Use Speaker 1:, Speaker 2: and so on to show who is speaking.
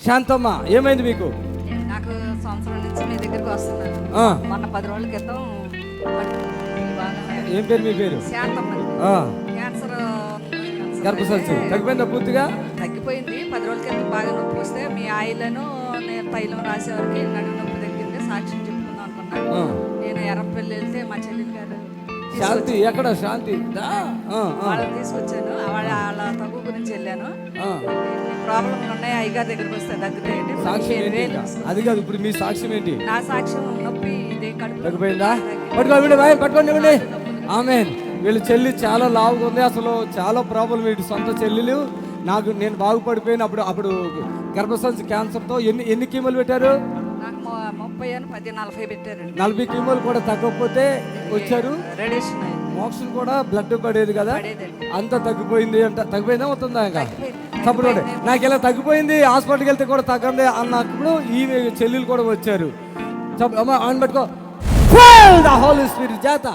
Speaker 1: శాంతమ్మ, ఏమైంది మీకు?
Speaker 2: నాకు సంవత్సరం నుంచి మీ దగ్గరికి వస్తున్నాను. మొన్న 10 రోజుల క్రితం
Speaker 1: ఏం పేరు మీ పేరు?
Speaker 2: శాంతమ్మ. క్యాన్సర్
Speaker 1: గర్భసంచి తగ్గిపోయిందా? పూర్తిగా
Speaker 2: తగ్గిపోయింది. 10 రోజుల క్రితం బాగా నొప్పి వస్తే మీ ఆయిలను నేను తైలం రాసేవారికి నడుము నొప్పి తగ్గింది. సాక్ష్యం చెప్పుకుందాం అనుకున్నాను. నేను ఎర్రపల్లి వెళ్తే మా చెల్లెలు గారు
Speaker 1: శాంతి ఎక్కడ? శాంతి
Speaker 2: వాళ్ళని తీసుకొచ్చాను. వాళ్ళ తగ్గు గురించి వెళ్ళాను. ప్రాబ్లంలు ఉన్నాయి, అయ్యగారి దగ్గరికి వస్తే తగ్గుతాయండి.
Speaker 1: సాక్ష్యం అది కాదు, ఇప్పుడు మీ సాక్ష్యం ఏంటి?
Speaker 2: నా సాక్ష్యం నొప్పి ఇదే కడుపు
Speaker 1: తగ్గిపోయిందా? పట్టుకోండి. ఆమేన్. వీళ్ళ చెల్లి చాలా లావుగా ఉంది, అసలు చాలా ప్రాబ్లం. వీటి సొంత చెల్లెలు. నేను బాగుపడిపోయిన అప్పుడు గర్భసంచి క్యాన్సర్తో ఎన్ని కీమోలు పెట్టారు?
Speaker 2: నాకు 30 40 పెట్టారండి.
Speaker 1: 40 కీమోలు కూడా తగ్గకపోతే వచ్చారు.
Speaker 2: రేడియేషన్
Speaker 1: మోక్షన్ కూడా బ్లడ్ పడేది కదా, అంత తగ్గిపోయింది అంట. తగ్గిపోయిందా అవుతుందా? ఇంకా తప్పుడు నాకు ఇలా తగ్గిపోయింది, హాస్పిటల్కి వెళ్తే కూడా తగ్గండి అన్నప్పుడు ఈ చెల్లెలు కూడా వచ్చారు. ఆన్ పట్టుకో, ద హోలీ స్పిరిట్ చేత